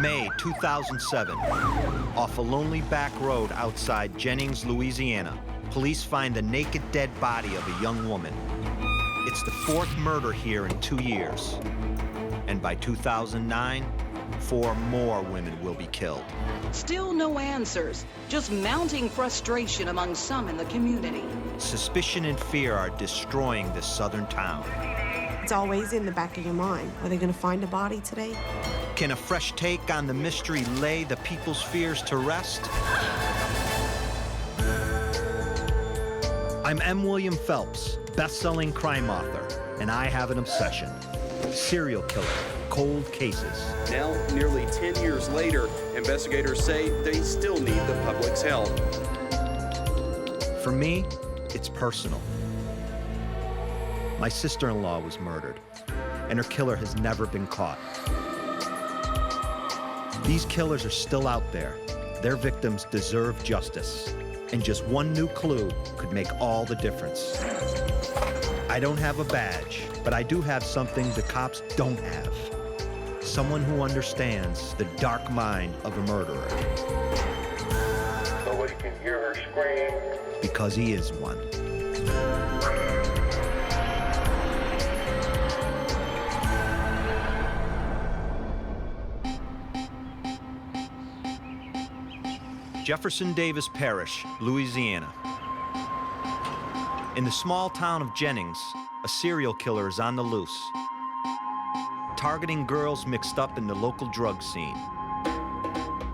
May 2007. Off a lonely back road outside Jennings, Louisiana, police find the naked dead body of a young woman. It's the fourth murder here in 2 years. And by 2009, 4 more women will be killed. Still no answers, just mounting frustration among some in the community. Suspicion and fear are destroying this southern town. It's always in the back of your mind. Are they going to find a body today? Can a fresh take on the mystery lay the people's fears to rest? I'm M. William Phelps, best-selling crime author, and I have an obsession. Serial killer, cold cases. Now, nearly 10 years later, investigators say they still need the public's help. For me, it's personal. My sister-in-law was murdered, and her killer has never been caught. These killers are still out there. Their victims deserve justice, and just one new clue could make all the difference. I don't have a badge, but I do have something the cops don't have. Someone who understands the dark mind of a murderer. Nobody can hear her scream. Because he is one. Jefferson Davis Parish, Louisiana. In the small town of Jennings, a serial killer is on the loose, targeting girls mixed up in the local drug scene.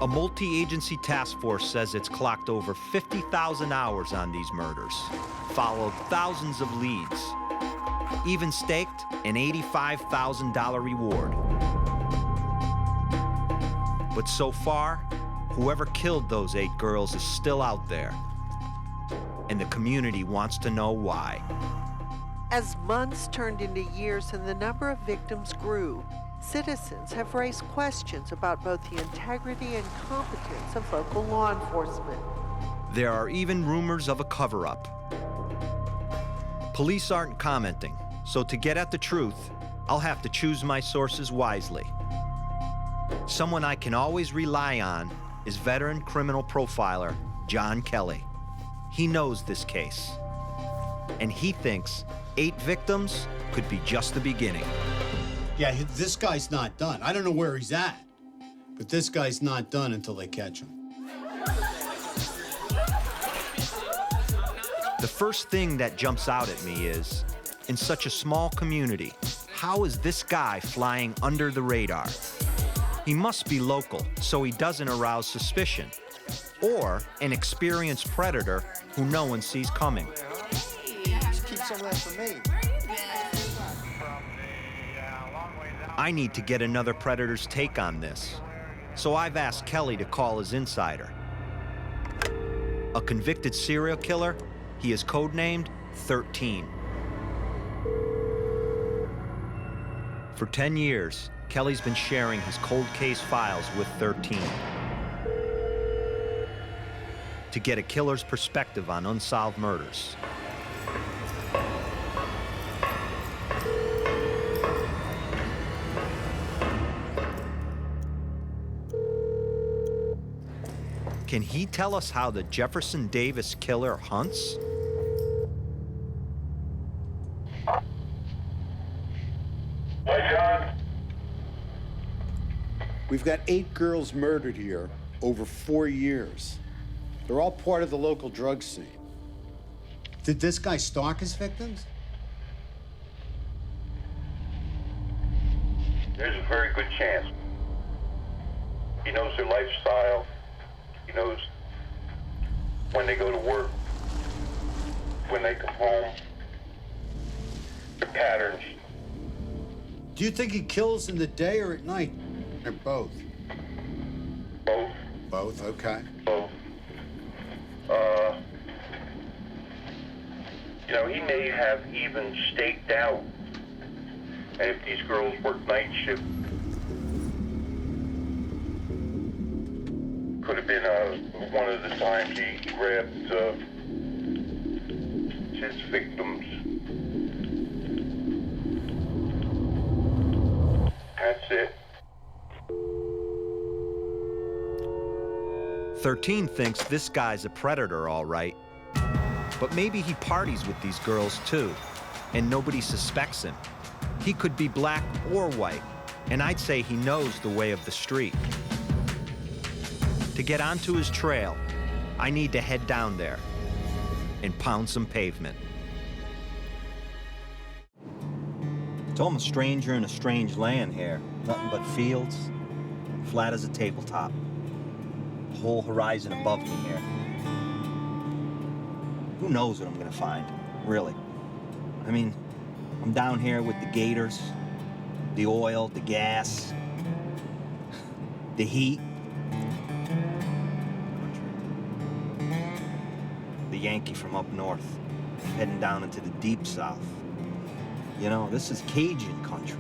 A multi-agency task force says it's clocked over 50,000 hours on these murders, followed thousands of leads, even staked an $85,000 reward. But so far, whoever killed those 8 girls is still out there, and the community wants to know why. As months turned into years and the number of victims grew, citizens have raised questions about both the integrity and competence of local law enforcement. There are even rumors of a cover-up. Police aren't commenting, so to get at the truth, I'll have to choose my sources wisely. Someone I can always rely on is veteran criminal profiler John Kelly. He knows this case, and he thinks 8 victims could be just the beginning. Yeah, this guy's not done. I don't know where he's at, but this guy's not done until they catch him. The first thing that jumps out at me is, in such a small community, how is this guy flying under the radar? He must be local, so he doesn't arouse suspicion, or an experienced predator who no one sees coming. Just keep some of that for me. I need to get another predator's take on this, so I've asked Kelly to call his insider. A convicted serial killer, he is codenamed 13. For 10 years, Kelly's been sharing his cold case files with 13 to get a killer's perspective on unsolved murders. Can he tell us how the Jefferson Davis killer hunts? We've got 8 girls murdered here over 4 years. They're all part of the local drug scene. Did this guy stalk his victims? There's a very good chance. He knows their lifestyle. He knows when they go to work, when they come home, their patterns. Do you think he kills in the day or at night? Or both? Both. Both, okay. Both. He may have even staked out. And if these girls work night shift, could have been one of the times he grabbed his victims. That's it. 13 thinks this guy's a predator, all right. But maybe he parties with these girls too, and nobody suspects him. He could be black or white, and I'd say he knows the way of the street. To get onto his trail, I need to head down there and pound some pavement. So I'm a stranger in a strange land here. Nothing but fields, flat as a tabletop. The whole horizon above me here. Who knows what I'm gonna find, really? I mean, I'm down here with the gators, the oil, the gas, the heat. The Yankee from up north, heading down into the deep south. You know, this is Cajun country.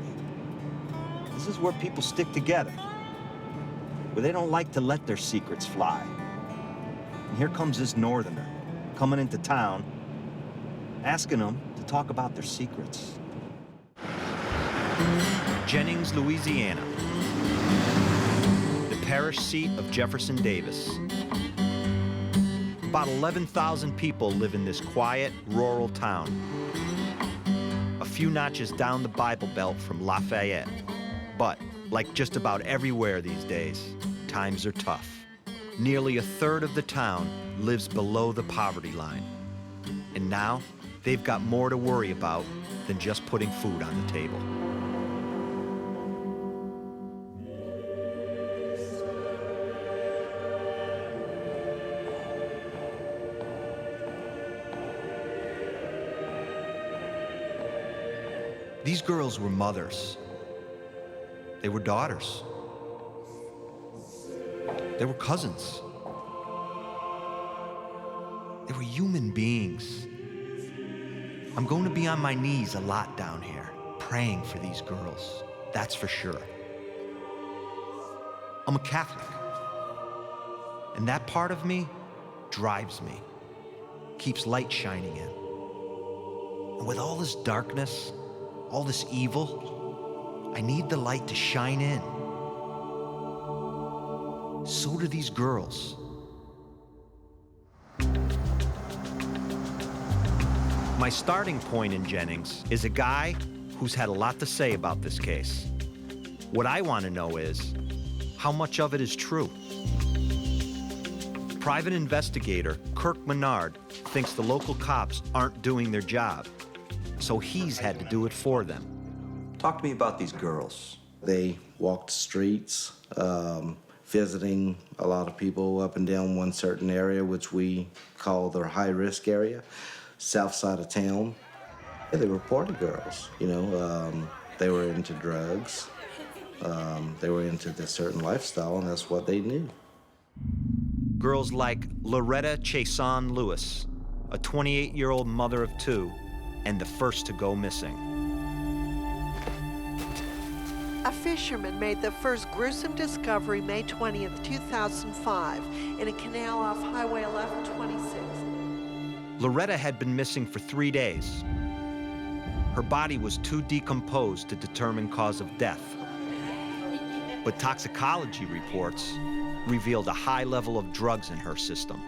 This is where people stick together, where they don't like to let their secrets fly. And here comes this northerner, coming into town, asking them to talk about their secrets. Jennings, Louisiana, the parish seat of Jefferson Davis. About 11,000 people live in this quiet, rural town. A few notches down the Bible Belt from Lafayette. But, like just about everywhere these days, times are tough. Nearly a third of the town lives below the poverty line. And now, they've got more to worry about than just putting food on the table. These girls were mothers. They were daughters. They were cousins. They were human beings. I'm going to be on my knees a lot down here, praying for these girls, that's for sure. I'm a Catholic. And that part of me drives me, keeps light shining in. And with all this darkness, all this evil, I need the light to shine in. So do these girls. My starting point in Jennings is a guy who's had a lot to say about this case. What I want to know is, how much of it is true? Private investigator Kirk Menard thinks the local cops aren't doing their job, so he's had to do it for them. Talk to me about these girls. They walked the streets, visiting a lot of people up and down one certain area, which we call their high-risk area, south side of town. Yeah, they were party girls, you know. They were into drugs. They were into this certain lifestyle, and that's what they knew. Girls like Loretta Chason Lewis, a 28-year-old mother of two, and the first to go missing. A fisherman made the first gruesome discovery May 20th, 2005, in a canal off Highway 1126. Loretta had been missing for 3 days. Her body was too decomposed to determine cause of death. But toxicology reports revealed a high level of drugs in her system.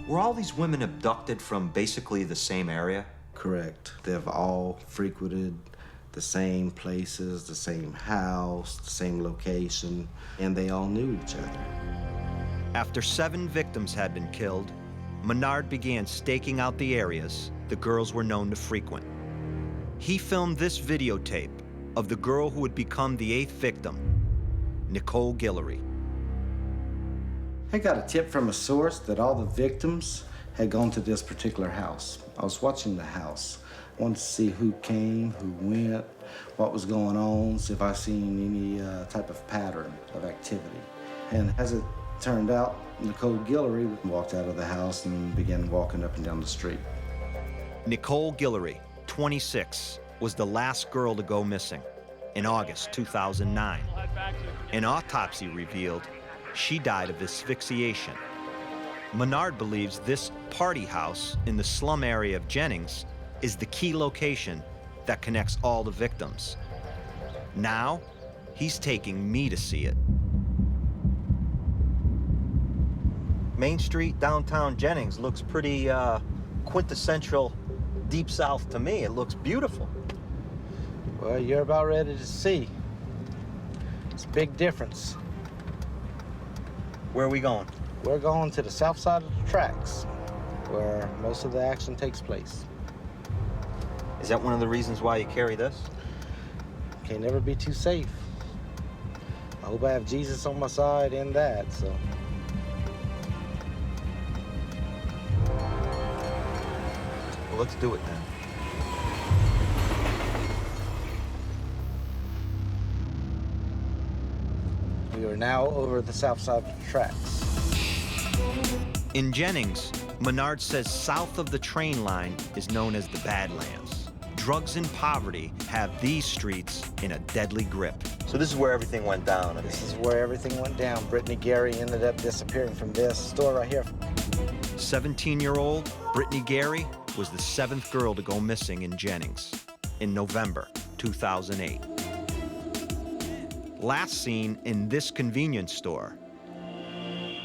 Were all these women abducted from basically the same area? Correct. They've all frequented the same places, the same house, the same location, and they all knew each other. After 7 victims had been killed, Menard began staking out the areas the girls were known to frequent. He filmed this videotape of the girl who would become the 8th victim, Nicole Guillory. I got a tip from a source that all the victims had gone to this particular house. I was watching the house. I wanted to see who came, who went, what was going on, see if I seen any type of pattern of activity. And as it turned out, Nicole Guillory walked out of the house and began walking up and down the street. Nicole Guillory, 26, was the last girl to go missing in August 2009. An autopsy revealed she died of asphyxiation. Menard believes this party house in the slum area of Jennings is the key location that connects all the victims. Now, he's taking me to see it. Main Street, downtown Jennings looks pretty quintessential Deep South to me. It looks beautiful. Well, you're about ready to see. It's a big difference. Where are we going? We're going to the south side of the tracks, where most of the action takes place. Is that one of the reasons why you carry this? Can't never be too safe. I hope I have Jesus on my side in that, so. Well, let's do it then. We are now over the south side of the tracks. In Jennings, Menard says south of the train line is known as the Badlands. Drugs and poverty have these streets in a deadly grip. So this is where everything went down. This is where everything went down. Brittany Gary ended up disappearing from this store right here. 17-year-old Brittany Gary was the 7th girl to go missing in Jennings in November 2008. Last seen in this convenience store.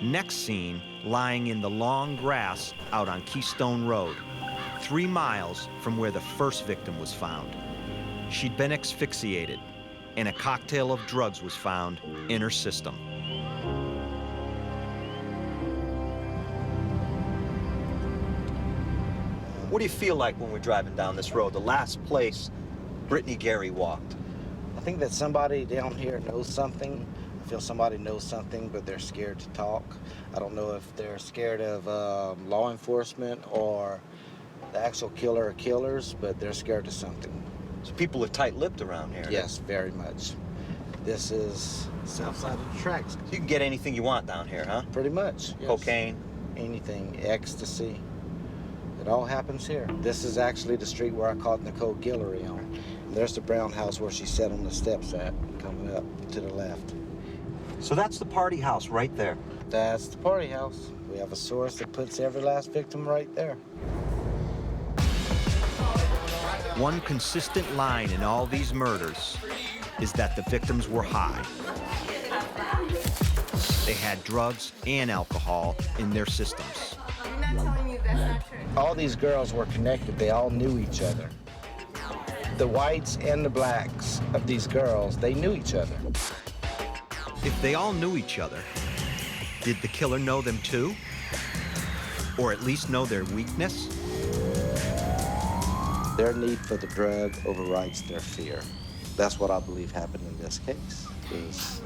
Next seen lying in the long grass out on Keystone Road, 3 miles from where the first victim was found. She'd been asphyxiated, and a cocktail of drugs was found in her system. What do you feel like when we're driving down this road, the last place Brittany Gary walked? I think that somebody down here knows something. I feel somebody knows something, but they're scared to talk. I don't know if they're scared of law enforcement or the actual killer or killers, but they're scared of something. So people are tight-lipped around here. Yes, very much. This is south side of the tracks. So you can get anything you want down here, huh? Pretty much, yes. Cocaine? Anything, ecstasy. It all happens here. This is actually the street where I caught Nicole Guillory on. And there's the brown house where she sat on the steps at, coming up to the left. So that's the party house right there. That's the party house. We have a source that puts every last victim right there. One consistent line in all these murders is that the victims were high. They had drugs and alcohol in their systems. I'm not telling you that's not true. All these girls were connected. They all knew each other. The whites and the blacks of these girls, they knew each other. If they all knew each other, did the killer know them too? Or at least know their weakness? Their need for the drug overrides their fear. That's what I believe happened in this case, is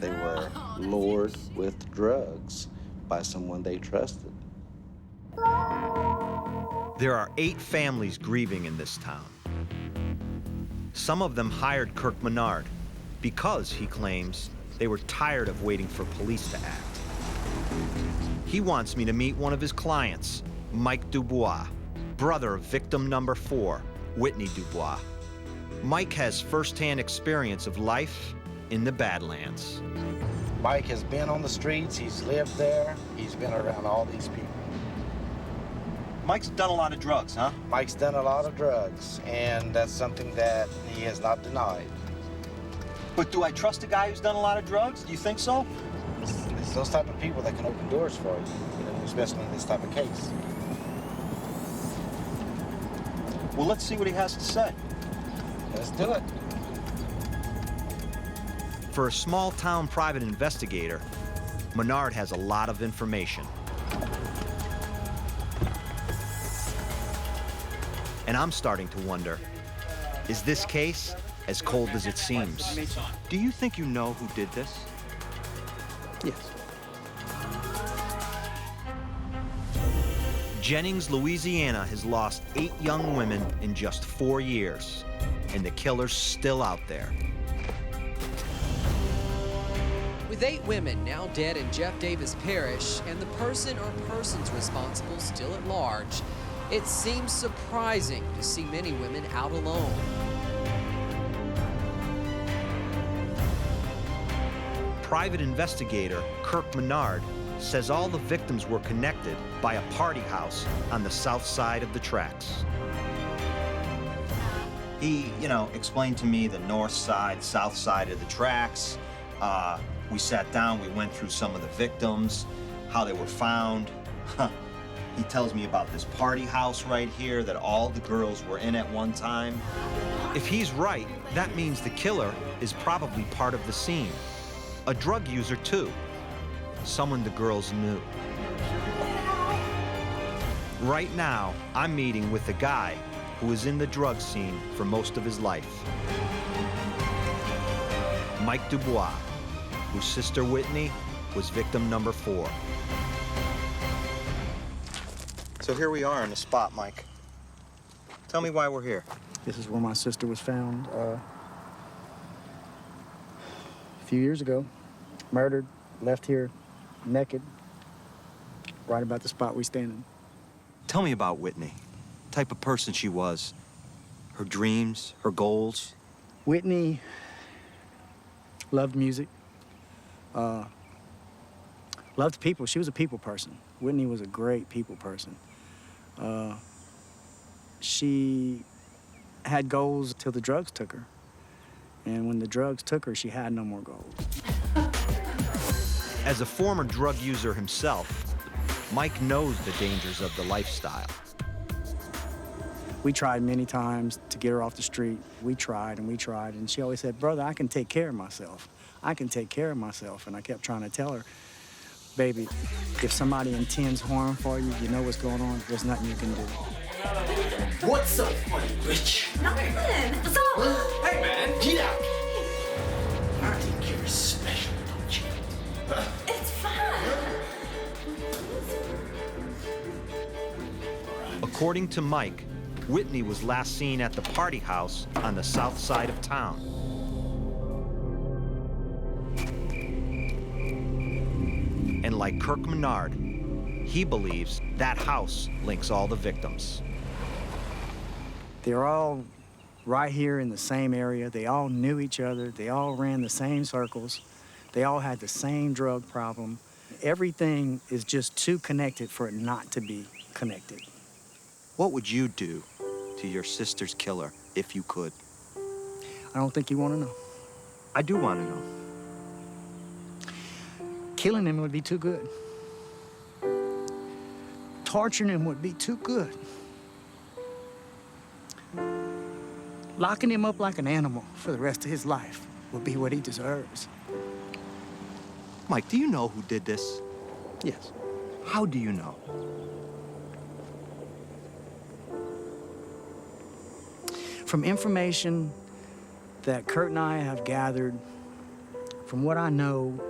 they were lured with drugs by someone they trusted. There are 8 families grieving in this town. Some of them hired Kirk Menard because, he claims, they were tired of waiting for police to act. He wants me to meet one of his clients, Mike Dubois, brother of victim number 4, Whitney Dubois. Mike has first-hand experience of life in the Badlands. Mike has been on the streets, he's lived there, he's been around all these people. Mike's done a lot of drugs, huh? Mike's done a lot of drugs, and that's something that he has not denied. But do I trust a guy who's done a lot of drugs? Do you think so? It's those type of people that can open doors for you, especially in this type of case. Well, let's see what he has to say. Let's do it. For a small-town private investigator, Menard has a lot of information. And I'm starting to wonder, is this case as cold as it seems? Do you think you know who did this? Yes. Jennings, Louisiana has lost 8 young women in just 4 years, and the killer's still out there. With 8 women now dead in Jeff Davis Parish and the person or persons responsible still at large, it seems surprising to see many women out alone. Private investigator Kirk Menard says all the victims were connected by a party house on the south side of the tracks. He, explained to me the north side, south side of the tracks. We sat down, we went through some of the victims. how they were found. He tells me about this party house right here that all the girls were in at one time. If he's right, that means the killer is probably part of the scene. A drug user, too. Someone the girls knew. Right now, I'm meeting with the guy who was in the drug scene for most of his life. Mike Dubois, whose sister Whitney was victim number 4. So here we are on the spot, Mike. Tell me why we're here. This is where my sister was found a few years ago. Murdered, left here naked, right about the spot we stand in. Tell me about Whitney. Type of person she was. Her dreams, her goals. Whitney loved music. Loved people. She was a people person. Whitney was a great people person. She had goals till the drugs took her. And when the drugs took her, she had no more goals. As a former drug user himself, Mike knows the dangers of the lifestyle. We tried many times to get her off the street. We tried, and she always said, brother, I can take care of myself. I can take care of myself. And I kept trying to tell her, baby, if somebody intends harm for you, you know what's going on, there's nothing you can do. What's so funny, Rich? Nothing. So... Hey, man, get out. I think you're special, don't you? It's fun. According to Mike, Whitney was last seen at the party house on the south side of town. And like Kirk Menard, he believes that house links all the victims. They're all right here in the same area. They all knew each other. They all ran the same circles. They all had the same drug problem. Everything is just too connected for it not to be connected. What would you do to your sister's killer if you could? I don't think you want to know. I do want to know. Killing him would be too good. Torturing him would be too good. Locking him up like an animal for the rest of his life would be what he deserves. Mike, do you know who did this? Yes. How do you know? From information that Kurt and I have gathered, from what I know,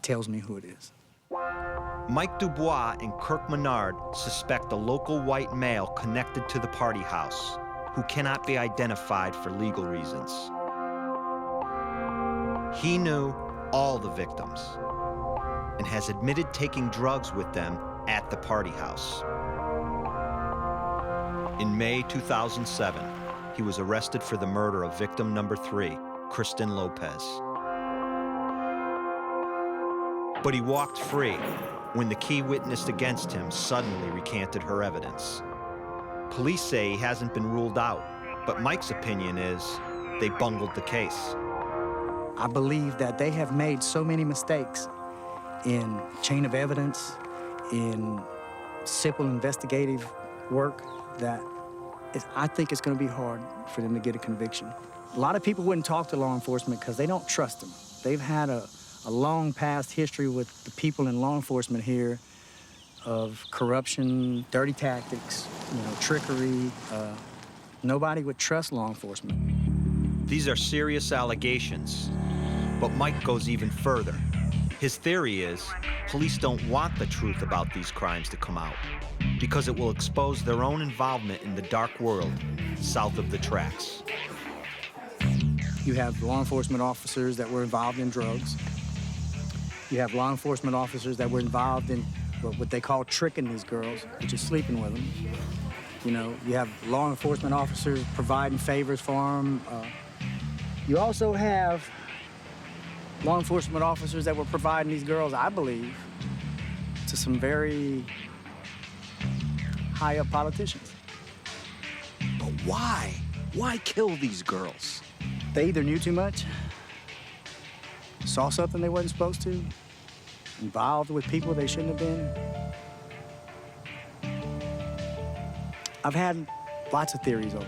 tells me who it is. Mike Dubois and Kirk Menard suspect a local white male connected to the party house who cannot be identified for legal reasons. He knew all the victims and has admitted taking drugs with them at the party house. In May 2007, he was arrested for the murder of victim number 3, Kristen Lopez. But he walked free when the key witness against him suddenly recanted her evidence. Police say he hasn't been ruled out, but Mike's opinion is they bungled the case. I believe that they have made so many mistakes in chain of evidence, in simple investigative work, that I think it's going to be hard for them to get a conviction. A lot of people wouldn't talk to law enforcement because they don't trust them. They've had a long past history with the people in law enforcement here of corruption, dirty tactics, trickery. Nobody would trust law enforcement. These are serious allegations, but Mike goes even further. His theory is police don't want the truth about these crimes to come out because it will expose their own involvement in the dark world south of the tracks. You have law enforcement officers that were involved in drugs. You have law enforcement officers that were involved in what they call tricking these girls, which is sleeping with them. You have law enforcement officers providing favors for them. You also have law enforcement officers that were providing these girls, I believe, to some very high-up politicians. But why? Why kill these girls? They either knew too much saw something they wasn't supposed to, involved with people they shouldn't have been. I've had lots of theories on it.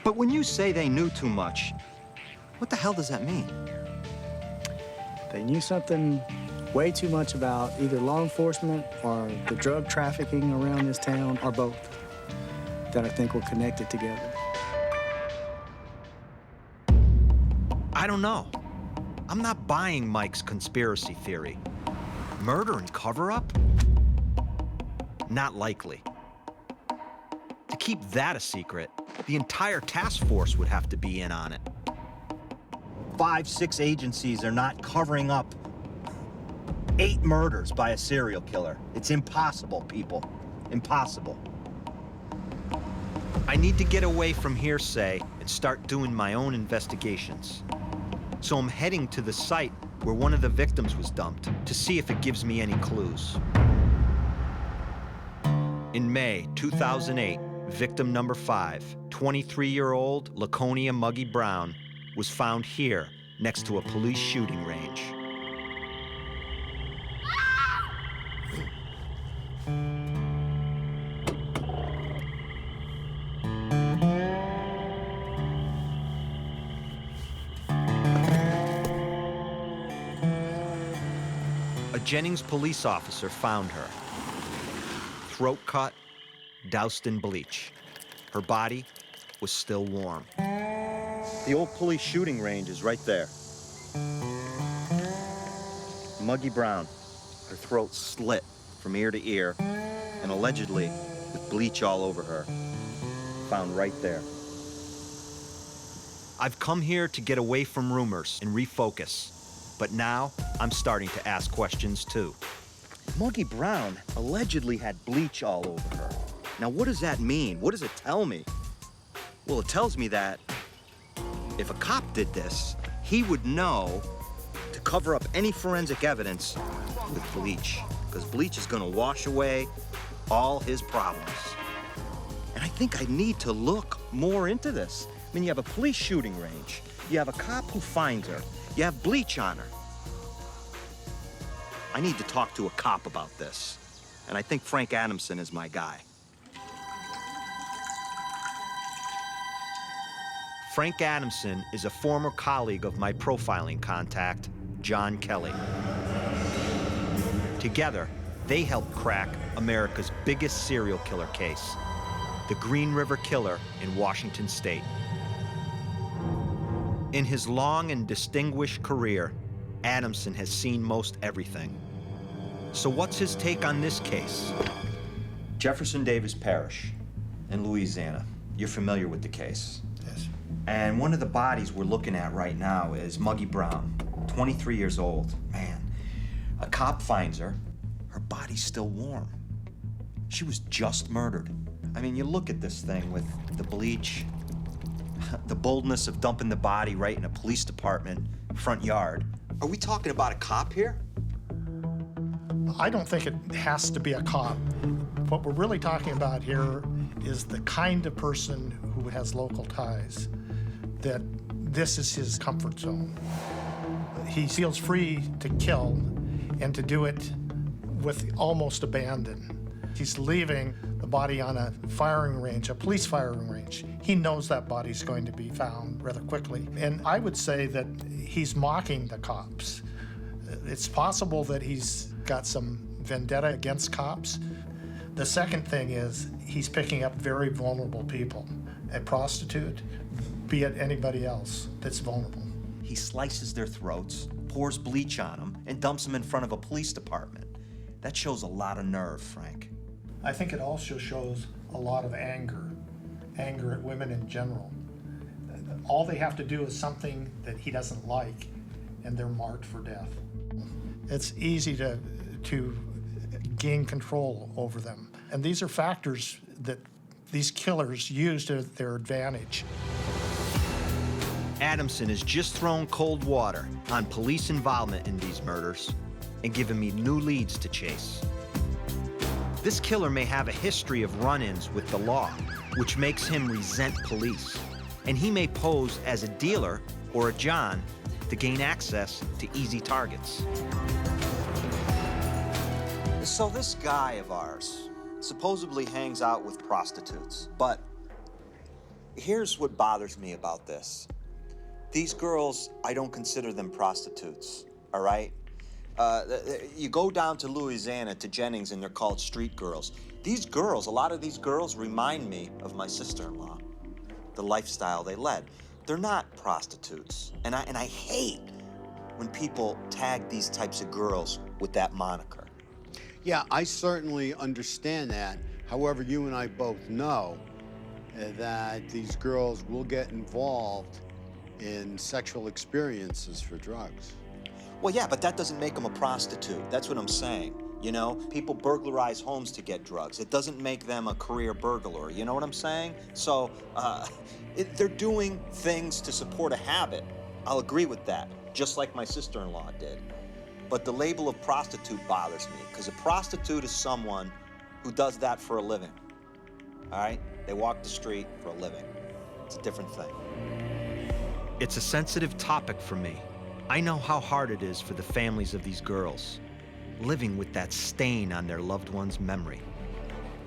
But when you say they knew too much, what the hell does that mean? They knew something way too much about either law enforcement or the drug trafficking around this town, or both, that I think were connected together. I don't know. I'm not buying Mike's conspiracy theory. Murder and cover-up? Not likely. To keep that a secret, the entire task force would have to be in on it. 5, 6 agencies are not covering up 8 murders by a serial killer. It's impossible, people. Impossible. I need to get away from hearsay and start doing my own investigations. So I'm heading to the site where one of the victims was dumped to see if it gives me any clues. In May 2008, victim number 5, 23-year-old Laconia Muggy Brown, was found here next to a police shooting range. A Jennings police officer found her. Throat cut, doused in bleach. Her body was still warm. The old police shooting range is right there. Muggy Brown, her throat slit from ear to ear, and allegedly with bleach all over her. Found right there. I've come here to get away from rumors and refocus. But now, I'm starting to ask questions too. Muggy Brown allegedly had bleach all over her. Now, what does that mean? What does it tell me? Well, it tells me that if a cop did this, he would know to cover up any forensic evidence with bleach, because bleach is gonna wash away all his problems. And I think I need to look more into this. I mean, you have a police shooting range, you have a cop who finds her, you have bleach on her. I need to talk to a cop about this, and I think Frank Adamson is my guy. Frank Adamson is a former colleague of my profiling contact, John Kelly. Together, they helped crack America's biggest serial killer case, the Green River Killer in Washington State. In his long and distinguished career, Adamson has seen most everything. So what's his take on this case? Jefferson Davis Parish in Louisiana. You're familiar with the case. Yes. And one of the bodies we're looking at right now is Muggy Brown, 23 years old. Man, a cop finds her. Her body's still warm. She was just murdered. I mean, you look at this thing with the bleach, the boldness of dumping the body right in a police department front yard. Are we talking about a cop here? I don't think it has to be a cop. What we're really talking about here is the kind of person who has local ties, that this is his comfort zone. He feels free to kill and to do it with almost abandon. He's leaving the body on a firing range, a police firing range. He knows that body's going to be found rather quickly. And I would say that he's mocking the cops. It's possible that he's got some vendetta against cops. The second thing is he's picking up very vulnerable people. A prostitute, be it anybody else that's vulnerable. He slices their throats, pours bleach on them, and dumps them in front of a police department. That shows a lot of nerve, Frank. I think it also shows a lot of anger at women in general. All they have to do is something that he doesn't like, and they're marked for death. It's easy to gain control over them. And these are factors that these killers use to their advantage. Adamson has just thrown cold water on police involvement in these murders and given me new leads to chase. This killer may have a history of run-ins with the law, which makes him resent police. And he may pose as a dealer or a John to gain access to easy targets. So this guy of ours supposedly hangs out with prostitutes, but here's what bothers me about this. These girls, I don't consider them prostitutes, all right? You go down to Louisiana, to Jennings, and they're called street girls. These girls, a lot of these girls remind me of my sister-in-law, the lifestyle they led. They're not prostitutes, and I hate when people tag these types of girls with that moniker. Yeah, I certainly understand that. However, you and I both know that these girls will get involved in sexual experiences for drugs. Well, yeah, but that doesn't make them a prostitute. That's what I'm saying. You know, people burglarize homes to get drugs. It doesn't make them a career burglar. You know what I'm saying? So, they're doing things to support a habit. I'll agree with that, just like my sister-in-law did. But the label of prostitute bothers me, because a prostitute is someone who does that for a living. All right? They walk the street for a living. It's a different thing. It's a sensitive topic for me. I know how hard it is for the families of these girls, living with that stain on their loved one's memory.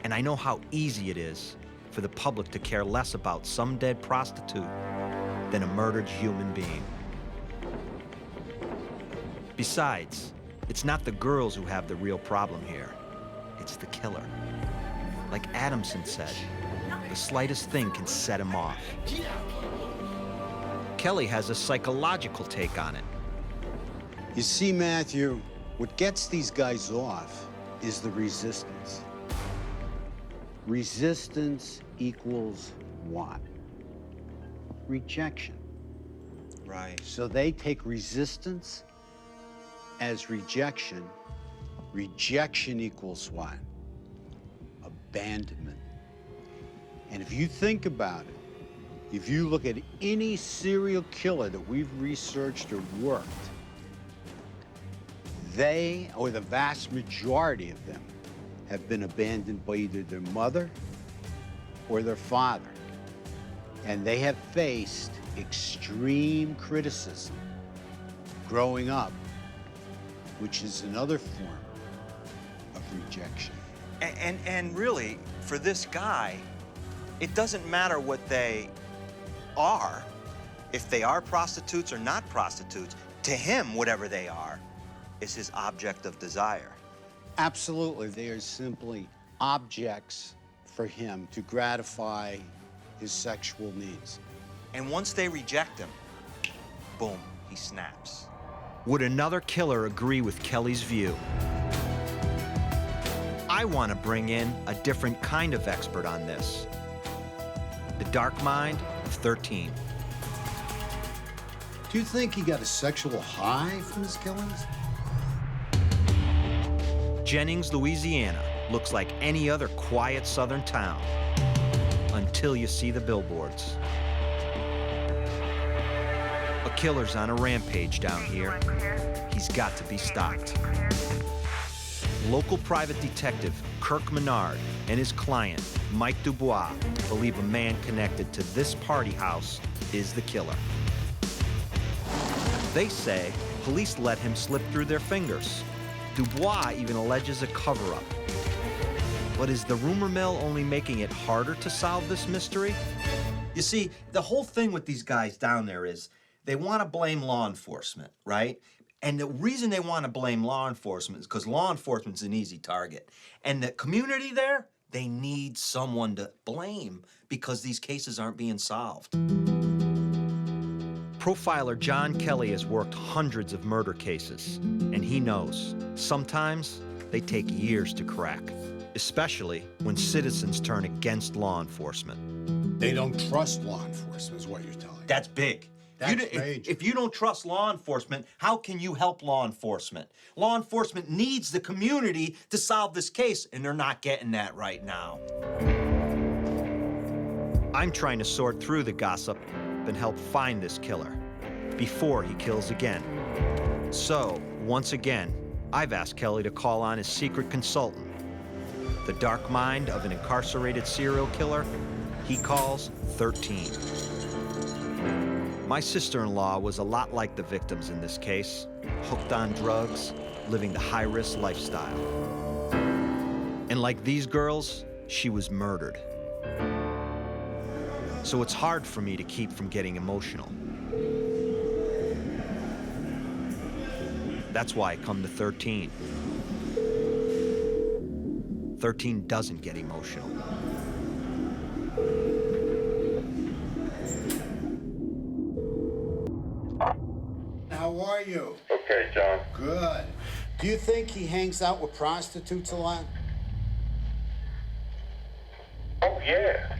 And I know how easy it is for the public to care less about some dead prostitute than a murdered human being. Besides, it's not the girls who have the real problem here. It's the killer. Like Adamson said, the slightest thing can set him off. Kelly has a psychological take on it. You see, Matthew, what gets these guys off is the resistance. Resistance equals what? Rejection. Right. So they take resistance as rejection. Rejection equals what? Abandonment. And if you think about it, if you look at any serial killer that we've researched or worked, they, or the vast majority of them, have been abandoned by either their mother or their father. And they have faced extreme criticism growing up, which is another form of rejection. And really, for this guy, it doesn't matter what they are, if they are prostitutes or not prostitutes. To him, whatever they are is his object of desire. Absolutely. They are simply objects for him to gratify his sexual needs. And once they reject him, boom, he snaps. Would another killer agree with Kelly's view? I want to bring in a different kind of expert on this. The dark mind of 13. Do you think he got a sexual high from his killings? Jennings, Louisiana looks like any other quiet southern town until you see the billboards. A killer's on a rampage down here. He's got to be stopped. Local private detective Kirk Menard and his client, Mike Dubois, believe a man connected to this party house is the killer. They say police let him slip through their fingers. Dubois even alleges a cover-up. But is the rumor mill only making it harder to solve this mystery? You see, the whole thing with these guys down there is they want to blame law enforcement, right? And the reason they want to blame law enforcement is because law enforcement's an easy target. And the community there, they need someone to blame because these cases aren't being solved. Profiler John Kelly has worked hundreds of murder cases, and he knows sometimes they take years to crack, especially when citizens turn against law enforcement. They don't trust law enforcement is what you're telling me. That's big. If you don't trust law enforcement, how can you help law enforcement? Law enforcement needs the community to solve this case, and they're not getting that right now. I'm trying to sort through the gossip and help find this killer before he kills again. So, once again, I've asked Kelly to call on his secret consultant, the dark mind of an incarcerated serial killer he calls 13. My sister-in-law was a lot like the victims in this case, hooked on drugs, living the high-risk lifestyle. And like these girls, she was murdered. So it's hard for me to keep from getting emotional. That's why I come to 13. 13 doesn't get emotional. How are you? Okay, John. Good. Do you think he hangs out with prostitutes a lot? Oh, yeah.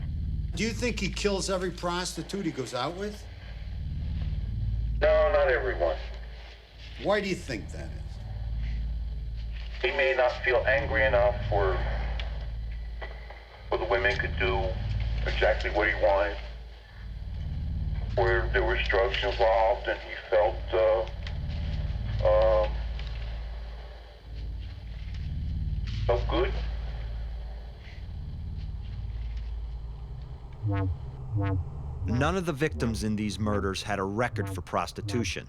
Do you think he kills every prostitute he goes out with? No, not everyone. Why do you think that is? He may not feel angry enough where the women could do exactly what he wanted, where there was drugs involved and he felt good. None of the victims in these murders had a record for prostitution.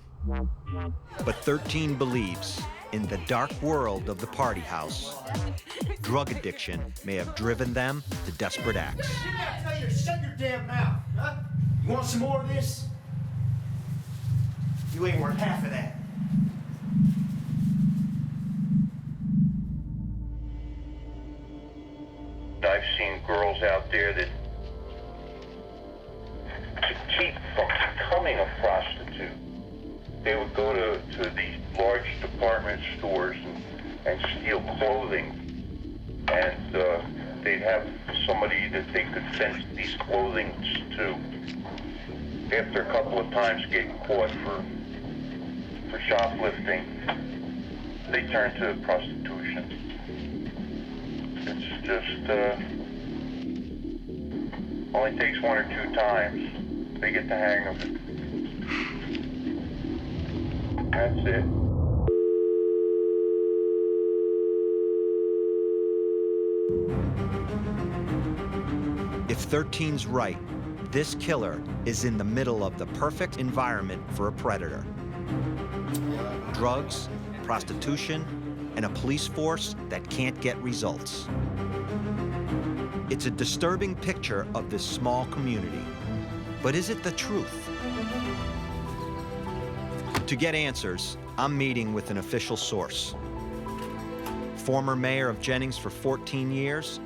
But 13 believes, in the dark world of the party house, drug addiction may have driven them to desperate acts. Didn't I tell you to shut your damn mouth, huh? You want some more of this? You ain't worth half of that. I've seen girls out there that to keep from becoming a prostitute, they would go to these large department stores and steal clothing. And they'd have somebody that they could send these clothing to. After a couple of times getting caught for shoplifting, they turn to prostitution. It's just, only takes 1 or 2 times. They get the hang of it. That's it. If 13's right, this killer is in the middle of the perfect environment for a predator. Drugs, prostitution, and a police force that can't get results. It's a disturbing picture of this small community. But is it the truth? To get answers, I'm meeting with an official source. Former mayor of Jennings for 14 years,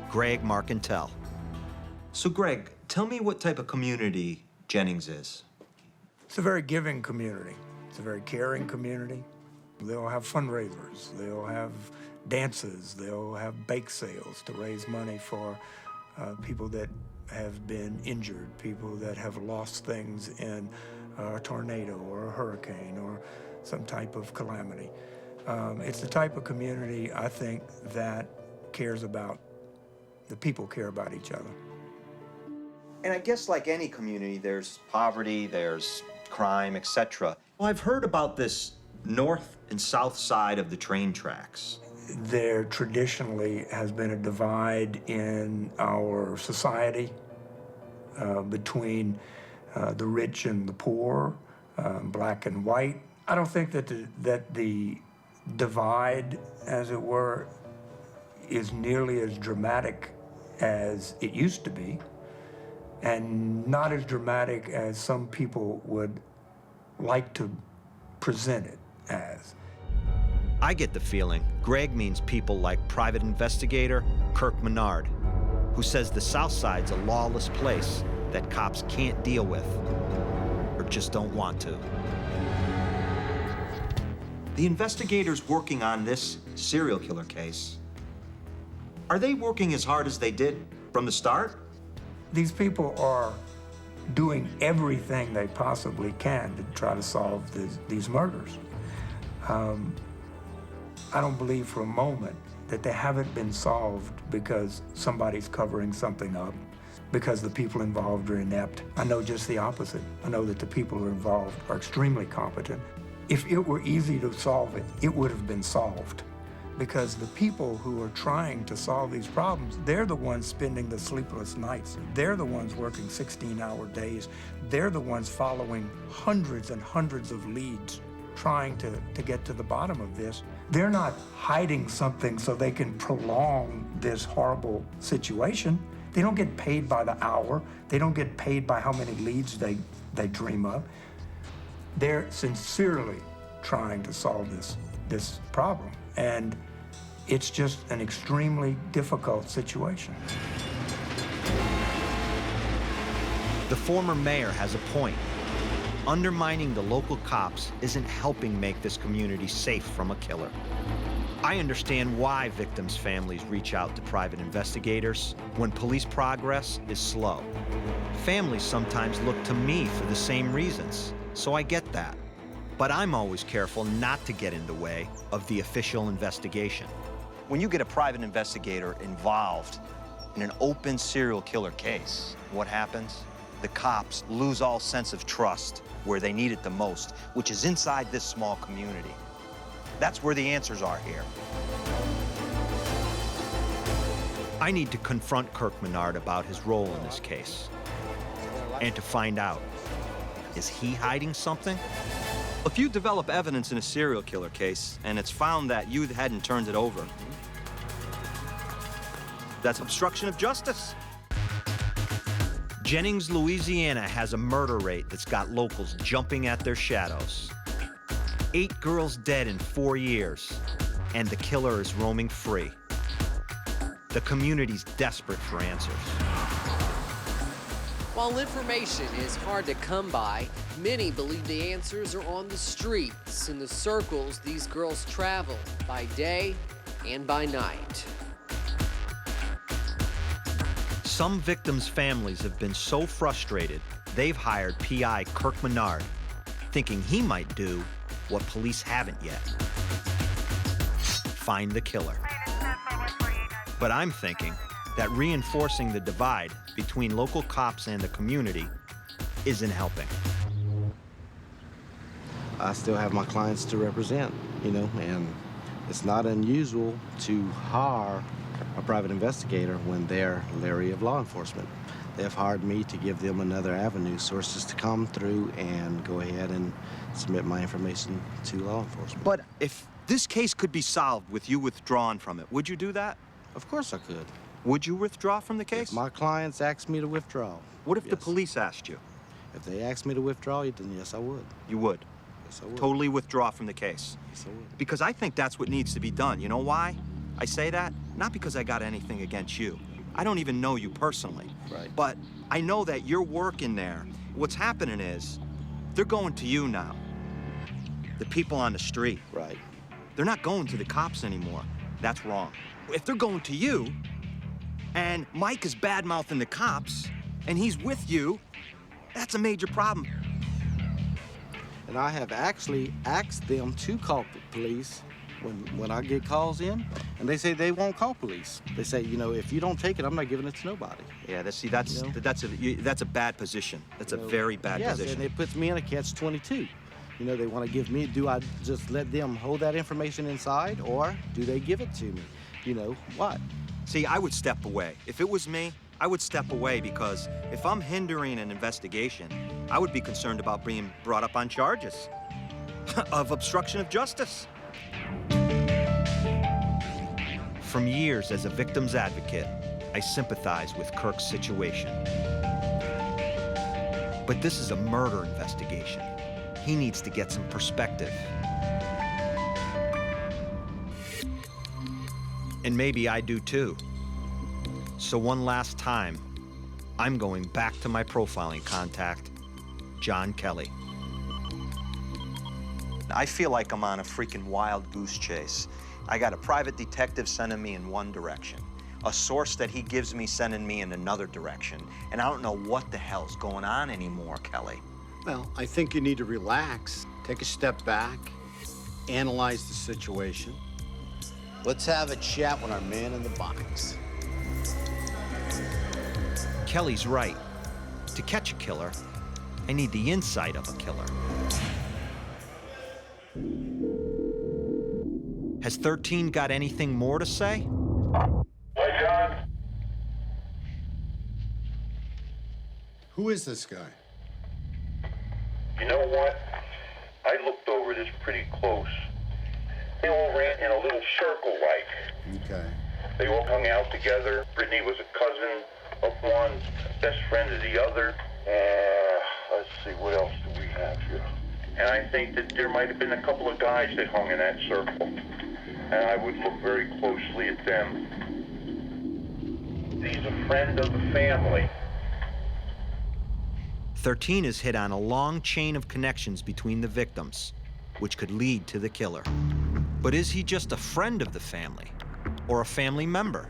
Greg Marcantel. So Greg, tell me what type of community Jennings is. It's a very giving community. It's a very caring community. They'll have fundraisers, they'll have dances, they'll have bake sales to raise money for people that have been injured, people that have lost things in a tornado or a hurricane or some type of calamity. It's the type of community, I think, that cares about, the people care about each other. And I guess like any community, there's poverty, there's crime, etc. Well, I've heard about this north and south side of the train tracks. There traditionally has been a divide in our society between the rich and the poor, black and white. I don't think that the divide, as it were, is nearly as dramatic as it used to be, and not as dramatic as some people would like to present it as. I get the feeling Greg means people like private investigator Kirk Menard, who says the South Side's a lawless place that cops can't deal with, or just don't want to. The investigators working on this serial killer case, are they working as hard as they did from the start? These people are doing everything they possibly can to try to solve these murders. I don't believe for a moment that they haven't been solved because somebody's covering something up, because the people involved are inept. I know just the opposite. I know that the people who are involved are extremely competent. If it were easy to solve it, it would have been solved. because the people who are trying to solve these problems, they're the ones spending the sleepless nights. They're the ones working 16-hour days. They're the ones following hundreds and hundreds of leads, trying to get to the bottom of this. They're not hiding something so they can prolong this horrible situation. They don't get paid by the hour. They don't get paid by how many leads they dream up. They're sincerely trying to solve this problem. And it's just an extremely difficult situation. The former mayor has a point. Undermining the local cops isn't helping make this community safe from a killer. I understand why victims' families reach out to private investigators when police progress is slow. Families sometimes look to me for the same reasons, so I get that. But I'm always careful not to get in the way of the official investigation. When you get a private investigator involved in an open serial killer case, what happens? The cops lose all sense of trust where they need it the most, which is inside this small community. That's where the answers are here. I need to confront Kirk Menard about his role in this case. And to find out, is he hiding something? If you develop evidence in a serial killer case and it's found that you hadn't turned it over, that's obstruction of justice. Jennings, Louisiana has a murder rate that's got locals jumping at their shadows. 8 girls dead in 4 years, and the killer is roaming free. The community's desperate for answers. While information is hard to come by, many believe the answers are on the streets, in the circles these girls travel by day and by night. Some victims' families have been so frustrated, they've hired PI Kirk Menard, thinking he might do what police haven't yet: find the killer. But I'm thinking that reinforcing the divide between local cops and the community isn't helping. I still have my clients to represent, and it's not unusual to hire a private investigator when they're leery of law enforcement. They've hired me to give them another avenue, sources to come through and go ahead and submit my information to law enforcement. But if this case could be solved with you withdrawn from it, would you do that? Of course I could. Would you withdraw from the case? If my clients asked me to withdraw. What if the police asked you? If they asked me to withdraw, then yes, I would. You would? Yes, I would. Totally withdraw from the case? Yes, I would. Because I think that's what needs to be done. You know why I say that? Not because I got anything against you. I don't even know you personally. Right. But I know that you're working there. What's happening is they're going to you now. The people on the street. Right. They're not going to the cops anymore. That's wrong. If they're going to you, and Mike is bad-mouthing the cops, and he's with you, that's a major problem. And I have actually asked them to call the police when I get calls in, and they say they won't call police. They say, if you don't take it, I'm not giving it to nobody. Yeah, that's a bad position. That's a very bad position. Yes, and it puts me in a catch-22. They want to give me, do I just let them hold that information inside, or do they give it to me? What? See, I would step away. If it was me, I would step away, because if I'm hindering an investigation, I would be concerned about being brought up on charges of obstruction of justice. From years as a victim's advocate, I sympathize with Kirk's situation. But this is a murder investigation. He needs to get some perspective. And maybe I do too. So one last time, I'm going back to my profiling contact, John Kelly. I feel like I'm on a freaking wild goose chase. I got a private detective sending me in one direction, a source that he gives me sending me in another direction, and I don't know what the hell's going on anymore, Kelly. Well, I think you need to relax, take a step back, analyze the situation. Let's have a chat with our man in the box. Kelly's right. To catch a killer, I need the insight of a killer. Has 13 got anything more to say? Hey, John. Who is this guy? You know what? I looked over this pretty close. They all ran in a little circle like. Okay. They all hung out together. Brittany was a cousin of one, best friend of the other. Let's see, what else do we have here? And I think that there might have been a couple of guys that hung in that circle. And I would look very closely at them. He's a friend of the family. 13 has hit on a long chain of connections between the victims, which could lead to the killer. But is he just a friend of the family or a family member?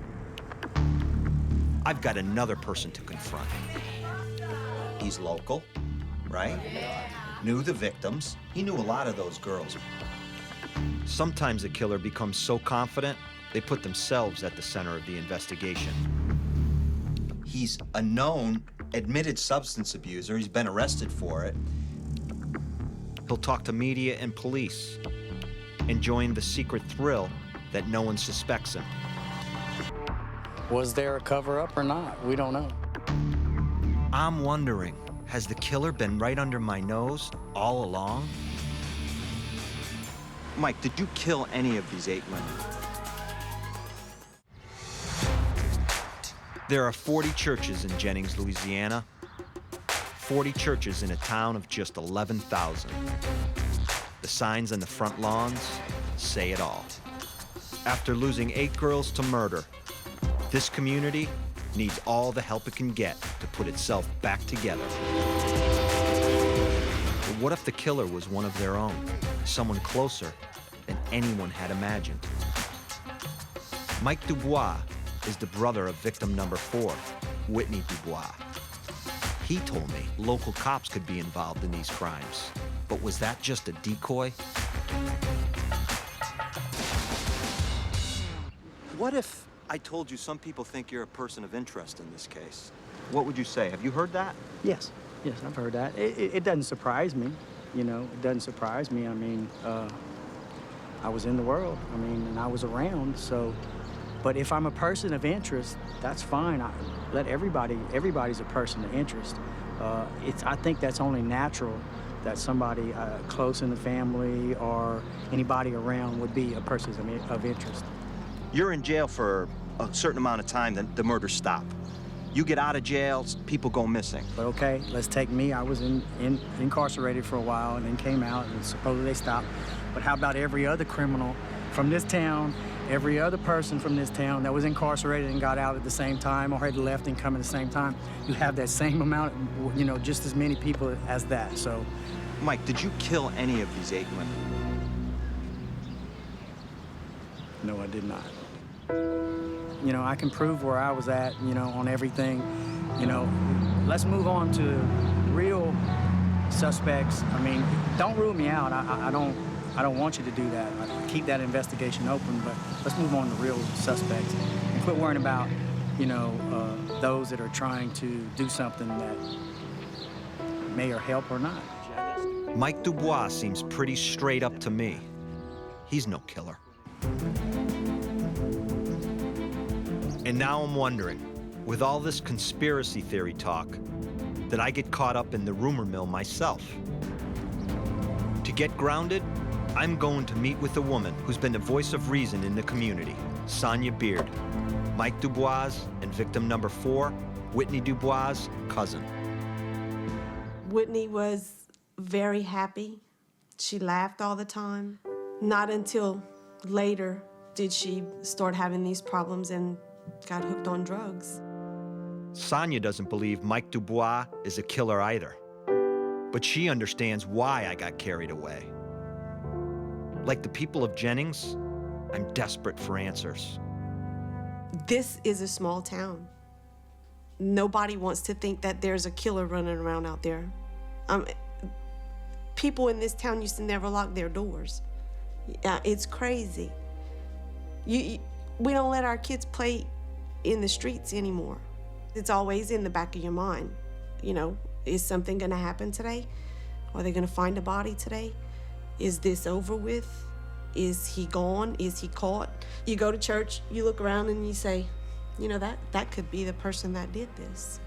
I've got another person to confront. He's local, right? Knew the victims. He knew a lot of those girls. Sometimes a killer becomes so confident, they put themselves at the center of the investigation. He's a known, admitted substance abuser. He's been arrested for it. He'll talk to media and police, enjoying the secret thrill that no one suspects him. Was there a cover-up or not? We don't know. I'm wondering, has the killer been right under my nose all along? Mike, did you kill any of these 8 women? There are 40 churches in Jennings, Louisiana. 40 churches in a town of just 11,000. The signs on the front lawns say it all. After losing 8 girls to murder, this community needs all the help it can get to put itself back together. But what if the killer was one of their own, someone closer than anyone had imagined? Mike Dubois is the brother of victim number 4, Whitney Dubois. He told me local cops could be involved in these crimes, but was that just a decoy? What if I told you some people think you're a person of interest in this case? What would you say? Have you heard that? Yes, I've heard that. It doesn't surprise me, you know, it doesn't surprise me. I mean, I was in the world, I mean, and I was around, so. But if I'm a person of interest, that's fine. Everybody's a person of interest. I think that's only natural that somebody close in the family or anybody around would be a person of interest. You're in jail for a certain amount of time, then the murders stop. You get out of jail, people go missing. But okay, let's take me. I was incarcerated for a while and then came out and supposedly they stopped. But how about every other criminal from this town, every other person from this town that was incarcerated and got out at the same time or had left and come at the same time? You have that same amount, you know, just as many people as that, so. Mike, did you kill any of these 8 women? No, I did not. You know, I can prove where I was at, you know, on everything. You know, let's move on to real suspects. I mean, don't rule me out. I don't want you to do that. Keep that investigation open, but let's move on to real suspects and quit worrying about, you know, those that are trying to do something that may or help or not. Mike Dubois seems pretty straight up to me. He's no killer. And now I'm wondering, with all this conspiracy theory talk, did I get caught up in the rumor mill myself? To get grounded, I'm going to meet with a woman who's been the voice of reason in the community, Sonia Beard, Mike Dubois and victim number 4, Whitney Dubois' cousin. Whitney was very happy. She laughed all the time. Not until later did she start having these problems and got hooked on drugs. Sonia doesn't believe Mike Dubois is a killer either, but she understands why I got carried away. Like the people of Jennings, I'm desperate for answers. This is a small town. Nobody wants to think that there's a killer running around out there. People in this town used to never lock their doors. It's crazy. We don't let our kids play in the streets anymore. It's always in the back of your mind. You know, is something gonna happen today? Are they gonna find a body today? Is this over with? Is he gone? Is he caught? You go to church, you look around and you say, you know, that could be the person that did this.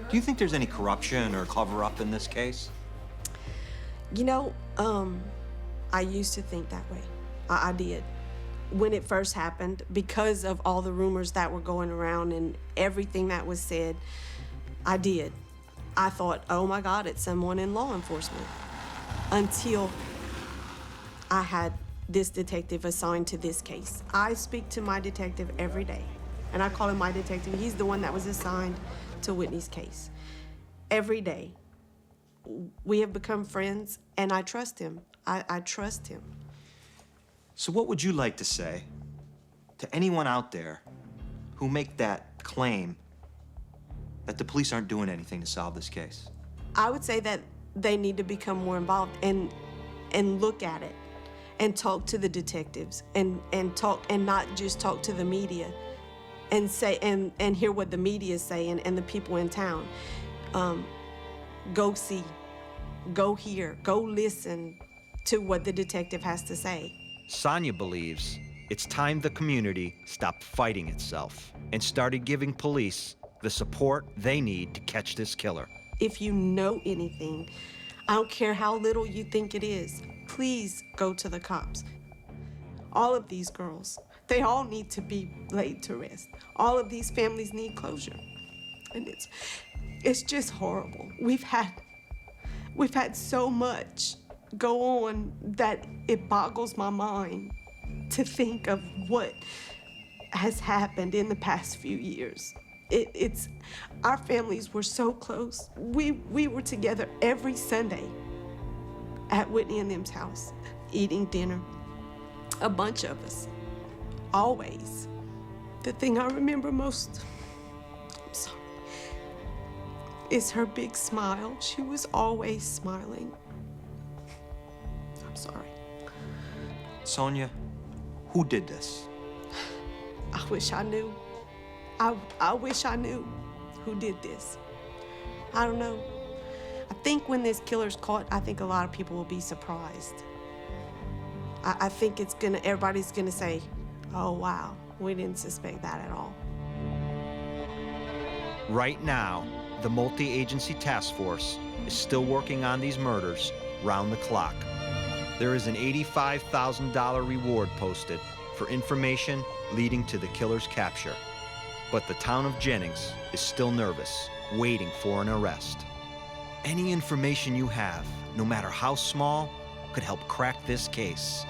Do you think there's any corruption or cover-up in this case? You know, I used to think that way. I did. When it first happened, because of all the rumors that were going around and everything that was said, I did. I thought, oh my God, it's someone in law enforcement. Until I had this detective assigned to this case. I speak to my detective every day, and I call him my detective. He's the one that was assigned to Whitney's case. Every day, we have become friends, and I trust him. I trust him. So what would you like to say to anyone out there who make that claim that the police aren't doing anything to solve this case? I would say that they need to become more involved and look at it and talk to the detectives and talk and not just talk to the media and say and hear what the media is saying and the people in town. Go see, go hear, go listen to what the detective has to say. Sonia believes it's time the community stopped fighting itself and started giving police the support they need to catch this killer. If you know anything, I don't care how little you think it is, please go to the cops. All of these girls, they all need to be laid to rest. All of these families need closure. And it's just horrible. We've had so much go on that it boggles my mind to think of what has happened in the past few years. Our families were so close. We were together every Sunday at Whitney and them's house, eating dinner. A bunch of us, always. The thing I remember most, I'm sorry, is her big smile. She was always smiling. I'm sorry. Sonia, who did this? I wish I knew. I wish I knew who did this. I don't know. I think when this killer's caught, I think a lot of people will be surprised. I think everybody's gonna say, oh wow, we didn't suspect that at all. Right now, the multi-agency task force is still working on these murders round the clock. There is an $85,000 reward posted for information leading to the killer's capture. But the town of Jennings is still nervous, waiting for an arrest. Any information you have, no matter how small, could help crack this case.